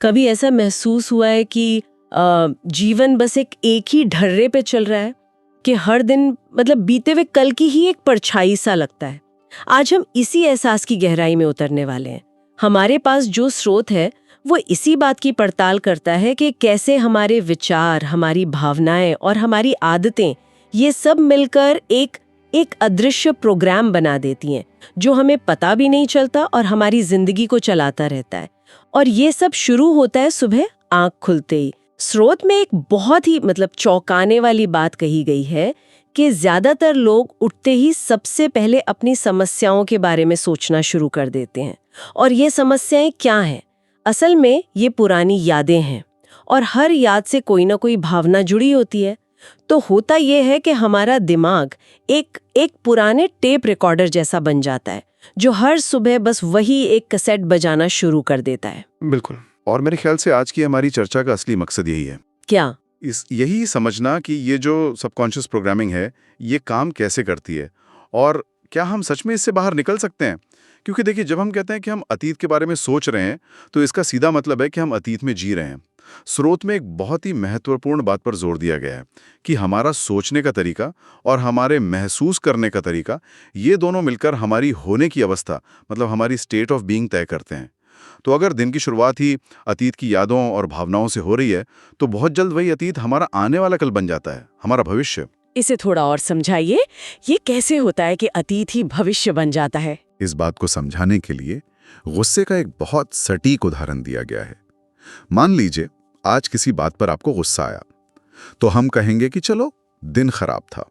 कभी ऐसा महसूस हुआ है कि जीवन बस एक ही ढर्रे पे चल रहा है, कि हर दिन मतलब बीते हुए कल की ही एक परछाई सा लगता है। आज हम इसी एहसास की गहराई में उतरने वाले हैं। हमारे पास जो स्रोत है वो इसी बात की पड़ताल करता है कि कैसे हमारे विचार, हमारी भावनाएं और हमारी आदतें ये सब मिलकर एक अदृश्य प्रोग्राम बना देती हैं, जो हमें पता भी नहीं चलता और हमारी जिंदगी को चलाता रहता है। और ये सब शुरू होता है सुबह आंख खुलते ही। स्रोत में एक बहुत ही चौंकाने वाली बात कही गई है कि ज्यादातर लोग उठते ही सबसे पहले अपनी समस्याओं के बारे में सोचना शुरू कर देते हैं। और ये समस्याएं क्या हैं? असल में ये पुरानी यादें हैं, और हर याद से कोई ना कोई भावना जुड़ी होती है। तो होता ये है कि हमारा दिमाग एक पुराने टेप रिकॉर्डर जैसा बन जाता है, जो हर सुबह बस वही एक कैसेट बजाना शुरू कर देता है। बिल्कुल। और मेरे ख्याल से आज की हमारी चर्चा का असली मकसद यही है। क्या? यही समझना कि ये जो सबकॉन्शियस प्रोग्रामिंग है ये काम कैसे करती है, और क्या हम सच में इससे बाहर निकल सकते हैं। क्योंकि देखिए, जब हम कहते हैं कि हम अतीत के बारे में सोच रहे हैं, तो इसका सीधा मतलब है कि हम अतीत में जी रहे हैं। स्रोत में एक बहुत ही महत्वपूर्ण बात पर जोर दिया गया है कि हमारा सोचने का तरीका और हमारे महसूस करने का तरीका, ये दोनों मिलकर हमारी होने की अवस्था, मतलब हमारी स्टेट ऑफ बीइंग तय करते हैं। तो अगर दिन की शुरुआत ही अतीत की यादों और भावनाओं से हो रही है, तो बहुत जल्द वही अतीत हमारा आने वाला कल बन जाता है, हमारा भविष्य। इसे थोड़ा और समझाइए, ये कैसे होता है कि अतीत ही भविष्य बन जाता है? इस बात को समझाने के लिए गुस्से का एक बहुत सटीक उदाहरण दिया गया है। मान लीजिए आज किसी बात पर आपको गुस्सा आया, तो हम कहेंगे कि चलो दिन खराब था।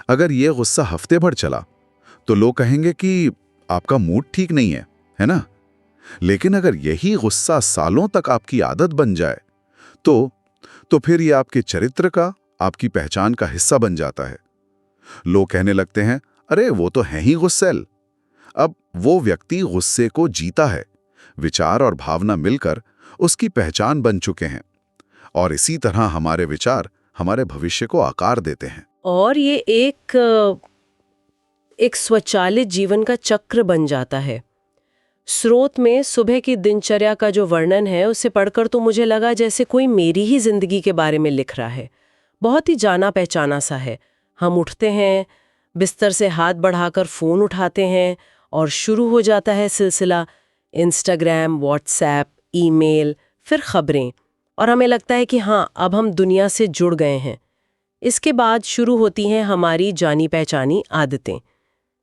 अगर ये गुस्सा हफ्ते भर चला, तो लोग कहेंगे कि आपका मूड ठीक नहीं है ना? लेकिन अगर यही गुस्सा सालों तक आपकी आदत बन जाए, तो फिर ये आपके चरित्र का, आपकी पहचान का हिस्सा बन जाता है। लोग कहने लगते हैं, अरे वो तो है ही गुस्सैल। अब वो व्यक्ति गुस्से को जीता है, विचार और भावना मिलकर उसकी पहचान बन चुके हैं। और इसी तरह हमारे विचार हमारे भविष्य को आकार देते हैं। और ये एक स्वचालित जीवन का चक्र बन जाता है। स्रोत में सुबह की दिनचर्या का जो वर्णन है, उसे पढ़कर तो मुझे लगा जैसे कोई मेरी ही जिंदगी के बारे में लिख रहा है। बहुत ही जाना पहचाना सा है। हम उठते हैं, बिस्तर से हाथ बढ़ाकर फोन उठाते हैं और शुरू हो जाता है सिलसिला इंस्टाग्राम, व्हाट्सएप, ईमेल, फिर खबरें। और हमें लगता है कि हाँ, अब हम दुनिया से जुड़ गए हैं। इसके बाद शुरू होती हैं हमारी जानी पहचानी आदतें।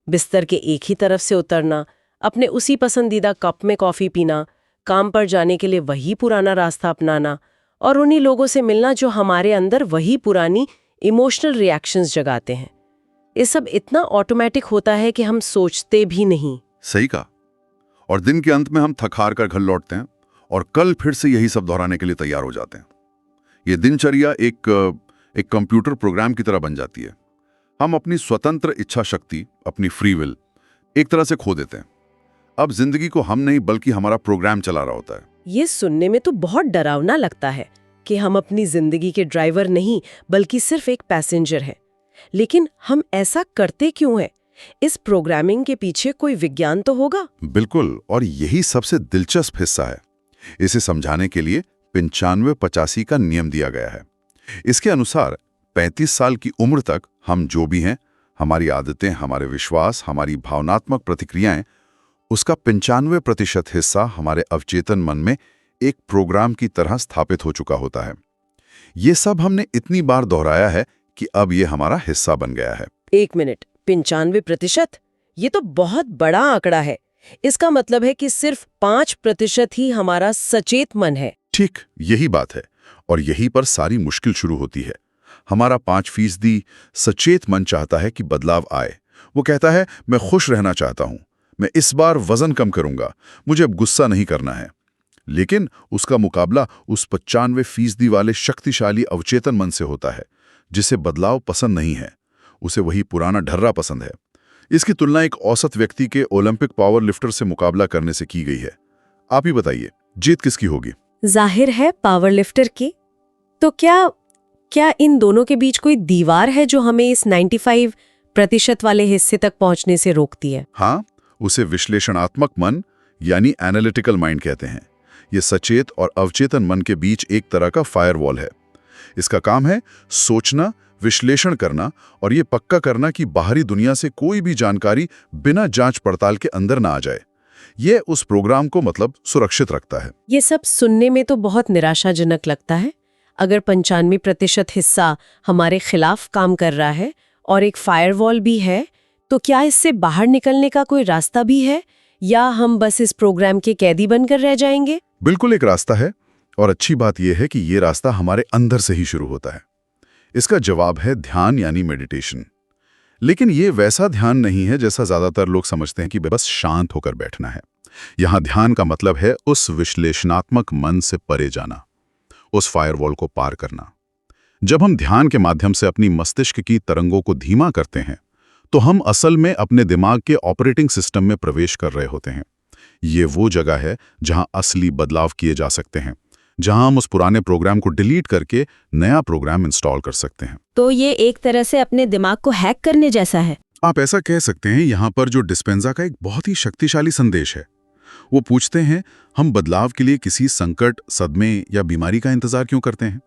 बिस्तर के एक ही तरफ से उतरना, अपने उसी पसंदीदा कप में कॉफ़ी पीना, काम पर जाने के लिए वही पुराना रास्ता अपनाना, और उन्हीं लोगों से मिलना जो हमारे अंदर वही पुरानी इमोशनल रिएक्शंस जगाते हैं। ये सब इतना ऑटोमेटिक होता है कि हम सोचते भी नहीं। सही कहा। और दिन के अंत में हम थक हार कर घर लौटते हैं और कल फिर से यही सब दोहराने के लिए तैयार हो जाते हैं। ये दिनचर्या एक कंप्यूटर प्रोग्राम की तरह बन जाती है। हम अपनी स्वतंत्र इच्छा शक्ति, अपनी फ्री विल एक तरह से खो देते हैं। अब जिंदगी को हम नहीं बल्कि हमारा प्रोग्राम चला रहा होता है। ये सुनने में तो बहुत डरावना लगता है कि हम अपनी जिंदगी के ड्राइवर नहीं बल्कि सिर्फ एक पैसेंजर हैं। लेकिन हम ऐसा करते क्यों हैं? इस प्रोग्रामिंग के पीछे कोई विज्ञान तो होगा। बिल्कुल, और यही सबसे दिलचस्प हिस्सा है। इसे समझाने के लिए 95-85 का नियम दिया गया है। इसके अनुसार 35 साल की उम्र तक हम जो भी हैं, हमारी आदतें, हमारे विश्वास, हमारी भावनात्मक प्रतिक्रियाएं, उसका 95% हिस्सा हमारे अवचेतन मन में एक प्रोग्राम की तरह स्थापित हो चुका होता है। ये सब हमने इतनी बार दोहराया है कि अब ये हमारा हिस्सा बन गया है। 1 मिनट, 95%? ये तो बहुत बड़ा आंकड़ा है। इसका मतलब है कि सिर्फ 5% ही हमारा सचेत मन है। ठीक यही बात है, और यहीं पर सारी मुश्किल शुरू होती है। हमारा 5% सचेत मन चाहता है कि बदलाव आए। वो कहता है, मैं खुश रहना चाहता हूं, मैं इस बार वजन कम करूंगा, मुझे अब गुस्सा नहीं करना है। लेकिन उसका मुकाबला उस 95% वाले शक्तिशाली अवचेतन मन से होता है, जिसे बदलाव पसंद नहीं है। उसे वही पुराना ढर्रा पसंद है। इसकी तुलना एक औसत व्यक्ति के ओलंपिक पावर लिफ्टर से मुकाबला करने से की गई है। आप ही बताइए, जीत किसकी होगी? जाहिर है पावर लिफ्टर की। तो क्या इन दोनों के बीच कोई दीवार है जो हमें इस 95% वाले हिस्से तक पहुंचने से रोकती है? हाँ, उसे विश्लेषणात्मक मन यानी एनालिटिकल माइंड कहते हैं। ये सचेत और अवचेतन मन के बीच एक तरह का फायरवॉल है। इसका काम है सोचना, विश्लेषण करना और ये पक्का करना कि बाहरी दुनिया से कोई भी जानकारी बिना जांच पड़ताल के अंदर ना आ जाए। ये उस प्रोग्राम को मतलब सुरक्षित रखता है। ये सब सुनने में तो बहुत निराशाजनक लगता है। अगर 95% हिस्सा हमारे खिलाफ काम कर रहा है और एक फायरवॉल भी है, तो क्या इससे बाहर निकलने का कोई रास्ता भी है, या हम बस इस प्रोग्राम के कैदी बनकर रह जाएंगे? बिल्कुल एक रास्ता है, और अच्छी बात यह है कि ये रास्ता हमारे अंदर से ही शुरू होता है। इसका जवाब है ध्यान यानी मेडिटेशन। लेकिन ये वैसा ध्यान नहीं है जैसा ज्यादातर लोग समझते हैं कि बस शांत होकर बैठना है। यहाँ ध्यान का मतलब है उस विश्लेषणात्मक मन से परे जाना, उस फायरवॉल को पार करना। जब हम ध्यान के माध्यम से अपनी मस्तिष्क की तरंगों को धीमा करते हैं, तो हम असल में अपने दिमाग के ऑपरेटिंग सिस्टम में प्रवेश कर रहे होते हैं। ये वो जगह है जहां असली बदलाव किए जा सकते हैं, जहां हम उस पुराने प्रोग्राम को डिलीट करके नया प्रोग्राम इंस्टॉल कर सकते हैं। तो ये एक तरह से अपने दिमाग को हैक करने जैसा है। आप ऐसा कह सकते हैं। यहाँ पर जो डिस्पेंजा का एक बहुत ही शक्तिशाली संदेश है। वो पूछते हैं, हम बदलाव के लिए किसी संकट, सदमे या बीमारी का इंतजार क्यों करते हैं?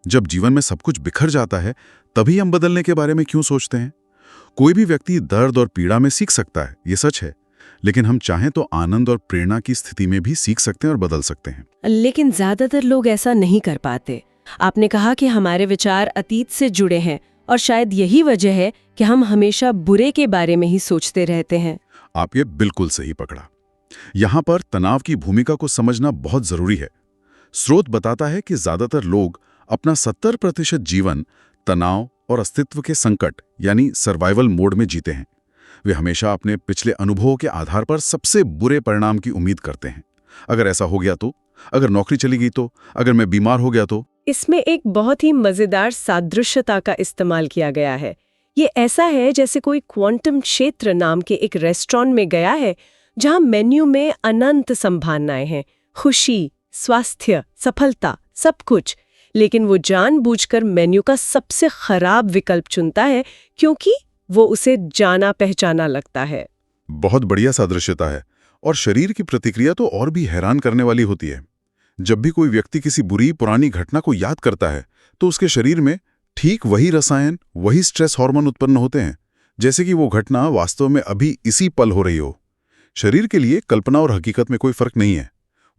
जब जीवन में सब कुछ बिखर जाता है, तभी हम बदलने के बारे में क्यों सोचते हैं? कोई भी व्यक्ति दर्द और पीड़ा में सीख सकता है, ये सच है, लेकिन हम चाहें तो आनंद और प्रेरणा की स्थिति में भी सीख सकते हैं और बदल सकते हैं। लेकिन ज्यादातर लोग ऐसा नहीं कर पाते। आपने कहा कि हमारे विचार अतीत से जुड़े हैं, और शायद यही वजह है कि हम हमेशा बुरे के बारे में ही सोचते रहते हैं। आप ये बिल्कुल सही पकड़ा। यहाँ पर तनाव की भूमिका को समझना बहुत जरूरी है। स्रोत बताता है कि ज्यादातर लोग अपना 70% जीवन तनाव और अस्तित्व के संकट यानी सर्वाइवल मोड में जीते हैं। वे हमेशा अपने पिछले अनुभवों के आधार पर सबसे बुरे परिणाम की उम्मीद करते हैं। अगर ऐसा हो गया तो, अगर नौकरी चली गई तो, अगर मैं बीमार हो गया तो। इसमें एक बहुत ही मजेदार सादृश्यता का इस्तेमाल किया गया है। ये ऐसा है जैसे कोई क्वांटम क्षेत्र नाम के एक रेस्टोरेंट में गया है, जहां मेन्यू में अनंत संभावनाएं हैं, खुशी, स्वास्थ्य, सफलता, सब कुछ। लेकिन वो जानबूझकर मेन्यू का सबसे खराब विकल्प चुनता है, क्योंकि वो उसे जाना पहचाना लगता है। बहुत बढ़िया सादृश्यता है। और शरीर की प्रतिक्रिया तो और भी हैरान करने वाली होती है। जब भी कोई व्यक्ति किसी बुरी पुरानी घटना को याद करता है, तो उसके शरीर में ठीक वही रसायन, वही स्ट्रेस हार्मोन उत्पन्न होते हैं, जैसे कि वो घटना वास्तव में अभी इसी पल हो रही हो। शरीर के लिए कल्पना और हकीकत में कोई फर्क नहीं है।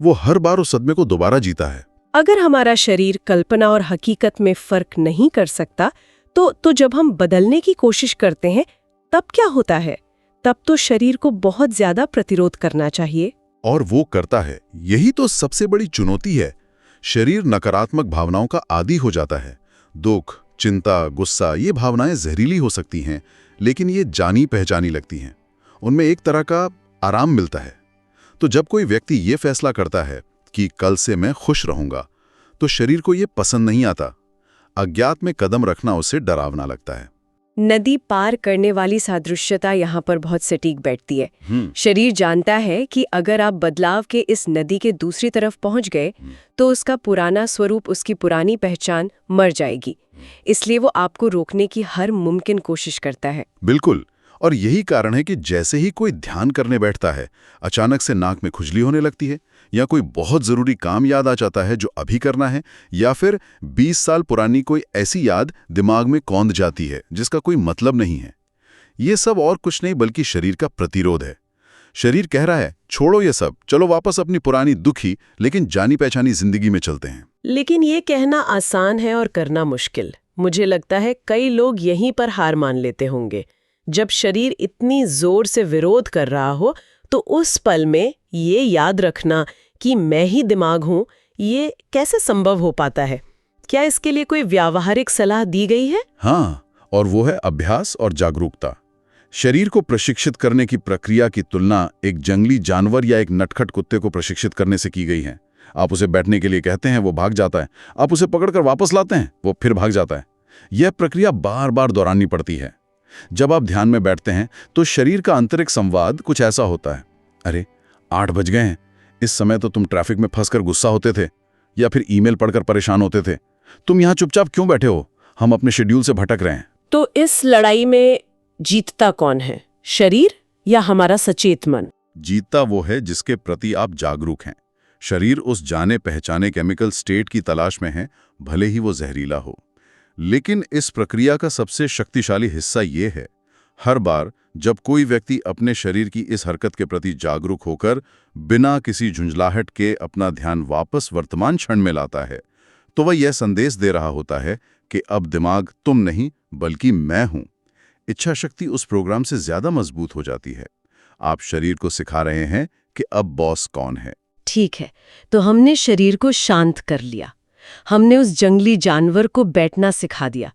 वो हर बार उस सदमे को दोबारा जीता है। अगर हमारा शरीर कल्पना और हकीकत में फर्क नहीं कर सकता, तो जब हम बदलने की कोशिश करते हैं, तब क्या होता है? तब तो शरीर को बहुत ज्यादा प्रतिरोध करना चाहिए। और वो करता है। यही तो सबसे बड़ी चुनौती है। शरीर नकारात्मक भावनाओं का आदी हो जाता है। दुख, चिंता, गुस्सा, ये भावनाएं जहरीली हो सकती हैं, लेकिन ये जानी पहचानी लगती हैं। उनमें एक तरह का आराम मिलता है। तो जब कोई व्यक्ति ये फैसला करता है कि कल से मैं खुश रहूंगा, तो शरीर को ये पसंद नहीं आता। अज्ञात में कदम रखना उसे डरावना लगता है। नदी पार करने वाली सादृश्यता यहाँ पर बहुत सटीक बैठती है। शरीर जानता है कि अगर आप बदलाव के इस नदी के दूसरी तरफ पहुंच गए, तो उसका पुराना स्वरूप, उसकी पुरानी पहचान मर जाएगी। इसलिए वो आपको रोकने की हर मुमकिन कोशिश करता है। बिल्कुल। और यही कारण है कि जैसे ही कोई ध्यान करने बैठता है, अचानक से नाक में खुजली होने लगती है, या कोई बहुत जरूरी काम याद आ जाता है जो अभी करना है, या फिर 20 साल पुरानी कोई ऐसी याद दिमाग में कौंध जाती है जिसका कोई मतलब नहीं है। ये सब और कुछ नहीं बल्कि शरीर का प्रतिरोध है। शरीर कह रहा है, छोड़ो ये सब, चलो वापस अपनी पुरानी दुखी लेकिन जानी पहचानी जिंदगी में चलते हैं। लेकिन ये कहना आसान है और करना मुश्किल। मुझे लगता है कई लोग यहीं पर हार मान लेते होंगे। जब शरीर इतनी जोर से विरोध कर रहा हो, तो उस पल में ये याद रखना कि मैं ही दिमाग हूं, ये कैसे संभव हो पाता है? क्या इसके लिए कोई व्यावहारिक सलाह दी गई है? हाँ, और वो है अभ्यास और जागरूकता। शरीर को प्रशिक्षित करने की प्रक्रिया की तुलना एक जंगली जानवर या एक नटखट कुत्ते को प्रशिक्षित करने से की गई है। आप उसे बैठने के लिए कहते हैं, वो भाग जाता है। आप उसे पकड़कर वापस लाते हैं, वो फिर भाग जाता है। यह प्रक्रिया बार बार दोहरानी पड़ती है। जब आप ध्यान में बैठते हैं, तो शरीर का आंतरिक संवाद कुछ ऐसा होता है, अरे 8 बज गए हैं, इस समय तो तुम ट्रैफिक में फंसकर गुस्सा होते थे, या फिर ईमेल पढ़कर परेशान होते थे। तुम यहाँ चुपचाप क्यों बैठे हो? हम अपने शेड्यूल से भटक रहे हैं। तो इस लड़ाई में जीतता कौन है, शरीर या हमारा सचेत मन? जीतता वो है जिसके प्रति आप जागरूक हैं। शरीर उस जाने पहचाने केमिकल स्टेट की तलाश में है, भले ही वो जहरीला हो। लेकिन इस प्रक्रिया का सबसे शक्तिशाली हिस्सा ये है, हर बार जब कोई व्यक्ति अपने शरीर की इस हरकत के प्रति जागरूक होकर बिना किसी झुंझलाहट के अपना ध्यान वापस वर्तमान क्षण में लाता है, तो वह यह संदेश दे रहा होता है कि अब दिमाग तुम नहीं बल्कि मैं हूं। इच्छा शक्ति उस प्रोग्राम से ज्यादा मजबूत हो जाती है। आप शरीर को सिखा रहे हैं कि अब बॉस कौन है। ठीक है, तो हमने शरीर को शांत कर लिया, हमने उस जंगली जानवर को बैठना सिखा दिया।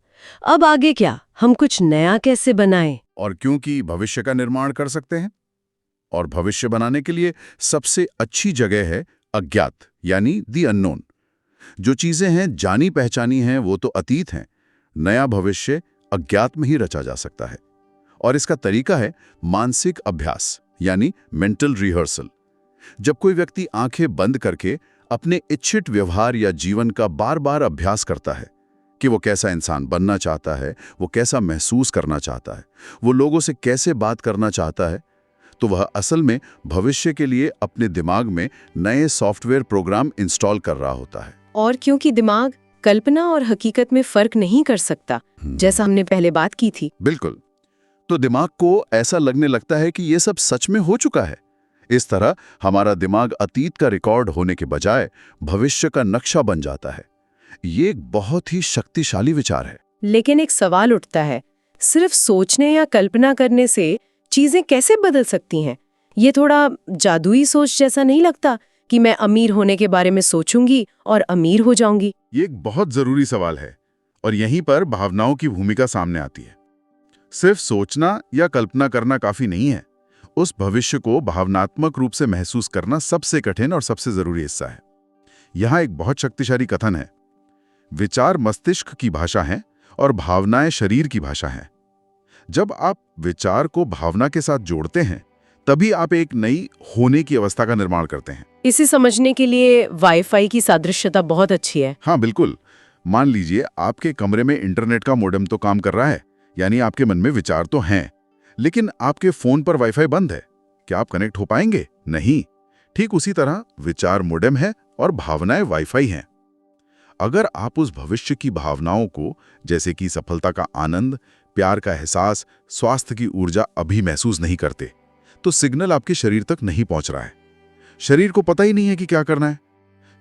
अब आगे क्या? हम कुछ नया कैसे बनाएं? और क्योंकि भविष्य का निर्माण कर सकते हैं, और भविष्य बनाने के लिए सबसे अच्छी जगह है अज्ञात, यानी दी अननोन। जो चीजें हैं जानी पहचानी हैं वो तो अतीत हैं, नया भविष्य अज्ञात में ही रचा जा सकता है। और इसका तरीका है मानसिक अभ्यास, यानी मेंटल रिहर्सल। जब कोई व्यक्ति आंखें बंद करके अपने इच्छित व्यवहार या जीवन का बार बार अभ्यास करता है कि वो कैसा इंसान बनना चाहता है, वो कैसा महसूस करना चाहता है, वो लोगों से कैसे बात करना चाहता है, तो वह असल में भविष्य के लिए अपने दिमाग में नए सॉफ्टवेयर प्रोग्राम इंस्टॉल कर रहा होता है। और क्योंकि दिमाग कल्पना और हकीकत में फर्क नहीं कर सकता, जैसा हमने पहले बात की थी। बिल्कुल। तो दिमाग को ऐसा लगने लगता है कि ये सब सच में हो चुका है। इस तरह हमारा दिमाग अतीत का रिकॉर्ड होने के बजाय भविष्य का नक्शा बन जाता है। ये एक बहुत ही शक्तिशाली विचार है। लेकिन एक सवाल उठता है, सिर्फ सोचने या कल्पना करने से चीजें कैसे बदल सकती हैं? ये थोड़ा जादुई सोच जैसा नहीं लगता कि मैं अमीर होने के बारे में सोचूंगी और अमीर हो जाऊंगी? ये एक बहुत जरूरी सवाल है, और यहीं पर भावनाओं की भूमिका सामने आती है। सिर्फ सोचना या कल्पना करना काफी नहीं है, उस भविष्य को भावनात्मक रूप से महसूस करना सबसे कठिन और सबसे जरूरी हिस्सा है। यहां एक बहुत शक्तिशाली कथन है, विचार मस्तिष्क की भाषा है और भावनाएं शरीर की भाषा है। जब आप विचार को भावना के साथ जोड़ते हैं, तभी आप एक नई होने की अवस्था का निर्माण करते हैं। इसे समझने के लिए वाईफाई की सादृश्यता बहुत अच्छी है। हाँ बिल्कुल। मान लीजिए आपके कमरे में इंटरनेट का मोडेम तो काम कर रहा है, यानी आपके मन में विचार तो हैं, लेकिन आपके फोन पर वाईफाई बंद है। क्या आप कनेक्ट हो पाएंगे? नहीं। ठीक उसी तरह विचार मोडेम है और भावनाएं वाईफाई हैं। अगर आप उस भविष्य की भावनाओं को, जैसे कि सफलता का आनंद, प्यार का एहसास, स्वास्थ्य की ऊर्जा अभी महसूस नहीं करते, तो सिग्नल आपके शरीर तक नहीं पहुंच रहा है। शरीर को पता ही नहीं है कि क्या करना है।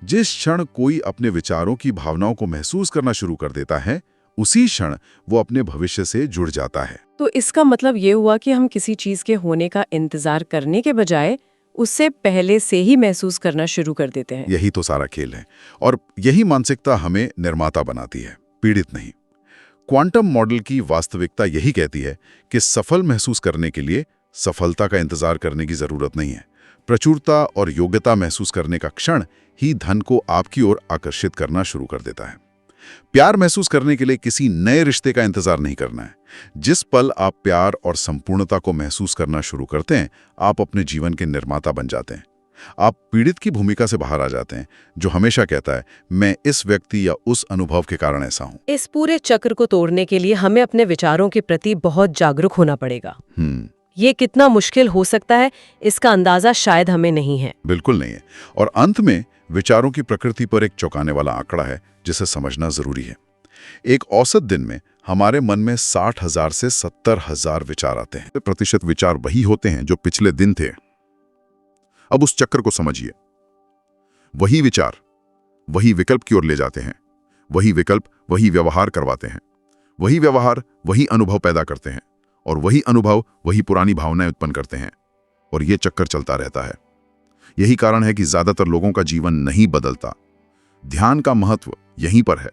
जिस क्षण कोई अपने विचारों की भावनाओं को महसूस करना शुरू कर देता है, उसी क्षण वो अपने भविष्य से जुड़ जाता है। तो इसका मतलब ये हुआ कि हम किसी चीज के होने का इंतजार करने के बजाय उससे पहले से ही महसूस करना शुरू कर देते हैं। यही तो सारा खेल है, और यही मानसिकता हमें निर्माता बनाती है, पीड़ित नहीं। क्वांटम मॉडल की वास्तविकता यही कहती है कि सफल महसूस करने के लिए सफलता का इंतजार करने की जरूरत नहीं है। प्रचुरता और योग्यता महसूस करने का क्षण ही धन को आपकी ओर आकर्षित करना शुरू कर देता है। प्यार महसूस करने के लिए किसी नए रिश्ते का इंतजार नहीं करना है। जिस पल आप प्यार और संपूर्णता को महसूस करना शुरू करते हैं, आप अपने जीवन के निर्माता बन जाते हैं। आप पीड़ित की भूमिका से बाहर आ जाते हैं, जो हमेशा कहता है मैं इस व्यक्ति या उस अनुभव के कारण ऐसा हूं। इस पूरे चक्र को तोड़ने के लिए हमें अपने विचारों के प्रति बहुत जागरूक होना पड़ेगा। ये कितना मुश्किल हो सकता है, इसका अंदाजा शायद हमें नहीं है। बिल्कुल नहीं है। और अंत में विचारों की प्रकृति पर एक चौंकाने वाला आंकड़ा है जिसे समझना जरूरी है। एक औसत दिन में हमारे मन में 60,000 से 70,000 विचार आते हैं। प्रतिशत विचार वही होते हैं जो पिछले दिन थे। अब उस चक्र को समझिए। वही विचार वही विकल्प की ओर ले जाते हैं, वही विकल्प वही व्यवहार करवाते हैं, वही व्यवहार वही अनुभव पैदा करते हैं, और वही अनुभव वही पुरानी भावनाएं उत्पन्न करते हैं, और ये चक्कर चलता रहता है। यही कारण है कि ज्यादातर लोगों का जीवन नहीं बदलता। ध्यान का महत्व यहीं पर है।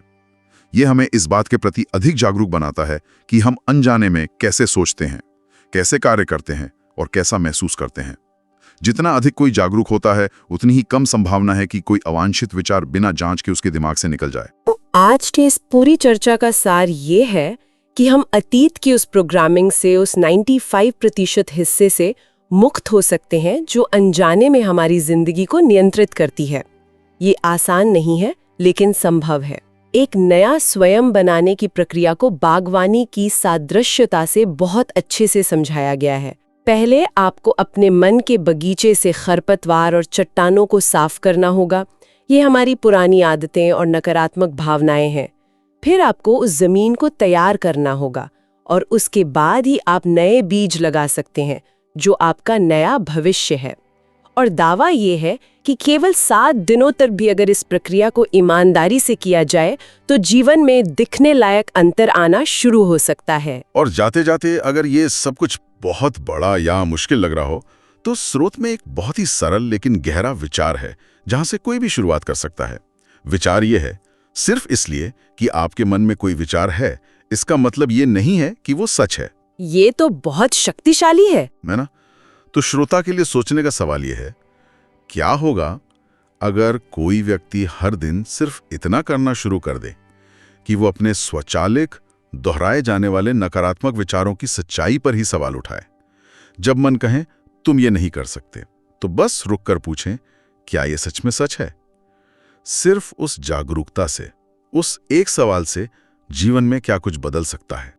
यह हमें इस बात के प्रति अधिक जागरूक बनाता है कि हम अनजाने में कैसे सोचते हैं, कैसे कार्य करते हैं और कैसा महसूस करते हैं। जितना अधिक कोई जागरूक होता है, उतनी ही कम संभावना है कि कोई अवांछित विचार बिना जांच के उसके दिमाग से निकल जाए। तो आज की इस पूरी चर्चा का सार ये है कि हम अतीत की उस प्रोग्रामिंग से, उस 95% हिस्से से मुक्त हो सकते हैं जो अनजाने में हमारी जिंदगी को नियंत्रित करती है। ये आसान नहीं है, लेकिन संभव है। एक नया स्वयं बनाने की प्रक्रिया को बागवानी की सादृश्यता से बहुत अच्छे से समझाया गया है। पहले आपको अपने मन के बगीचे से खरपतवार और चट्टानों को साफ करना होगा। ये हमारी पुरानी आदतें और नकारात्मक भावनाएं हैं। फिर आपको उस जमीन को तैयार करना होगा और उसके बाद ही आप नए बीज लगा सकते हैं, जो आपका नया भविष्य है। और दावा ये है कि केवल 7 दिनों तक भी अगर इस प्रक्रिया को ईमानदारी से किया जाए तो जीवन में दिखने लायक अंतर आना शुरू हो सकता है। और जाते जाते अगर ये सब कुछ बहुत बड़ा या मुश्किल लग रहा हो, तो स्रोत में एक बहुत ही सरल लेकिन गहरा विचार है जहां से कोई भी शुरुआत कर सकता है। विचार ये है, सिर्फ इसलिए कि आपके मन में कोई विचार है, इसका मतलब ये नहीं है कि वो सच है। ये तो बहुत शक्तिशाली है ना? तो श्रोता के लिए सोचने का सवाल ये है, क्या होगा अगर कोई व्यक्ति हर दिन सिर्फ इतना करना शुरू कर दे कि वो अपने स्वचालित दोहराए जाने वाले नकारात्मक विचारों की सच्चाई पर ही सवाल उठाए। जब मन कहे तुम ये नहीं कर सकते, तो बस रुककर पूछें, क्या ये सच में सच है? सिर्फ उस जागरूकता से, उस एक सवाल से जीवन में क्या कुछ बदल सकता है।